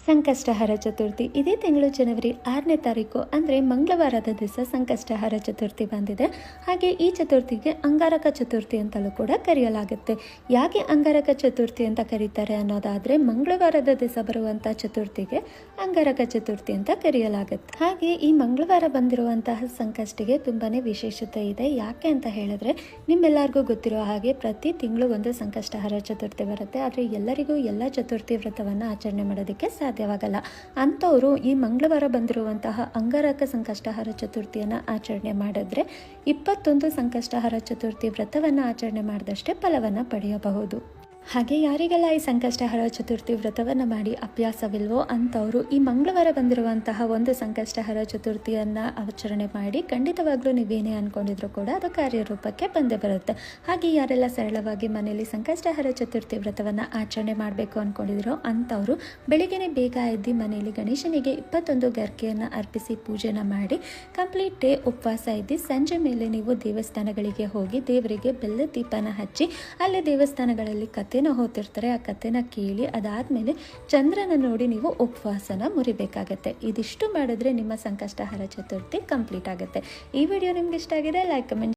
ಸಂಕಷ್ಟಹರ ಚತುರ್ಥಿ ಇದೇ ತಿಂಗಳು ಜನವರಿ 6ನೇ ತಾರೀಕು ಅಂದರೆ ಮಂಗಳವಾರದ ದಿವಸ ಸಂಕಷ್ಟಹರ ಚತುರ್ಥಿ ಬಂದಿದೆ. ಹಾಗೆ ಈ ಚತುರ್ಥಿಗೆ ಅಂಗಾರಕ ಚತುರ್ಥಿ ಅಂತಲೂ ಕೂಡ ಕರೆಯಲಾಗುತ್ತೆ. ಯಾಕೆ ಅಂಗಾರಕ ಚತುರ್ಥಿ ಅಂತ ಕರೀತಾರೆ ಅನ್ನೋದಾದರೆ, ಮಂಗಳವಾರದ ದಿವಸ ಬರುವಂಥ ಚತುರ್ಥಿಗೆ ಅಂಗಾರಕ ಚತುರ್ಥಿ ಅಂತ ಕರೆಯಲಾಗುತ್ತೆ. ಹಾಗೆ ಈ ಮಂಗಳವಾರ ಬಂದಿರುವಂತಹ ಸಂಕಷ್ಟಿಗೆ ತುಂಬಾ ವಿಶೇಷತೆ ಇದೆ. ಯಾಕೆ ಅಂತ ಹೇಳಿದ್ರೆ, ನಿಮ್ಮೆಲ್ಲರಿಗೂ ಗೊತ್ತಿರೋ ಹಾಗೆ ಪ್ರತಿ ತಿಂಗಳು ಒಂದು ಸಂಕಷ್ಟಹರ ಚತುರ್ಥಿ ಬರುತ್ತೆ. ಆದರೆ ಎಲ್ಲರಿಗೂ ಎಲ್ಲ ಚತುರ್ಥಿ ವ್ರತವನ್ನು ಆಚರಣೆ ಮಾಡೋದಕ್ಕೆ ಸಾಧ್ಯವಾಗಲ್ಲ. ಅಂಥವರು ಈ ಮಂಗಳವಾರ ಬಂದಿರುವಂತಹ ಅಂಗಾರಕ ಸಂಕಷ್ಟಹರ ಚತುರ್ಥಿಯನ್ನು ಆಚರಣೆ ಮಾಡಿದ್ರೆ 21 ಸಂಕಷ್ಟಹರ ಚತುರ್ಥಿ ವ್ರತವನ್ನು ಆಚರಣೆ ಮಾಡಿದಷ್ಟೇ ಫಲವನ್ನು ಪಡೆಯಬಹುದು. ಹಾಗೆ ಯಾರಿಗೆಲ್ಲ ಈ ಸಂಕಷ್ಟಹರ ಚತುರ್ಥಿ ವ್ರತವನ್ನು ಮಾಡಿ ಅಭ್ಯಾಸವಿಲ್ವೋ ಅಂಥವರು ಈ ಮಂಗಳವಾರ ಬಂದಿರುವಂತಹ ಒಂದು ಸಂಕಷ್ಟಹರ ಚತುರ್ಥಿಯನ್ನು ಆಚರಣೆ ಮಾಡಿ ಖಂಡಿತವಾಗ್ಲೂ ನೀವೇನೇ ಅಂದ್ಕೊಂಡಿದ್ರು ಕೂಡ ಅದು ಕಾರ್ಯರೂಪಕ್ಕೆ ಬಂದೇ ಬರುತ್ತೆ. ಹಾಗೆ ಯಾರೆಲ್ಲ ಸರಳವಾಗಿ ಮನೆಯಲ್ಲಿ ಸಂಕಷ್ಟಹರ ಚತುರ್ಥಿ ವ್ರತವನ್ನು ಆಚರಣೆ ಮಾಡಬೇಕು ಅಂದ್ಕೊಂಡಿದ್ರು ಅಂಥವರು ಬೆಳಿಗ್ಗೆ ಬೇಗ ಎದ್ದು ಮನೆಯಲ್ಲಿ ಗಣೇಶನಿಗೆ 21 ಗರ್ಕೆಯನ್ನು ಅರ್ಪಿಸಿ ಪೂಜೆನ ಮಾಡಿ ಕಂಪ್ಲೀಟ್ ಡೇ ಉಪವಾಸ ಇದ್ದು ಸಂಜೆ ಮೇಲೆ ನೀವು ದೇವಸ್ಥಾನಗಳಿಗೆ ಹೋಗಿ ದೇವರಿಗೆ ಬೆಲ್ಲದ ದೀಪನ ಹಚ್ಚಿ ಅಲ್ಲಿ ದೇವಸ್ಥಾನಗಳಲ್ಲಿ ಕಥೆನ ಹೋಗ್ತಿರ್ತಾರೆ. ಆ ಕಥೆನ ಕೇಳಿ ಅದಾದಮೇಲೆ ಚಂದ್ರನ ನೋಡಿ ನೀವು ಉಪವಾಸನ ಮುರಿಬೇಕಾಗತ್ತೆ. ಇದಿಷ್ಟು ಮಾಡಿದ್ರೆ ನಿಮ್ಮ ಸಂಕಷ್ಟಹರ ಚತುರ್ಥಿ ಕಂಪ್ಲೀಟ್ ಆಗುತ್ತೆ. ಈ ವಿಡಿಯೋ ನಿಮ್ಗೆ ಇಷ್ಟ ಆಗಿದೆ ಲೈಕ್ ಕಮೆಂಟ್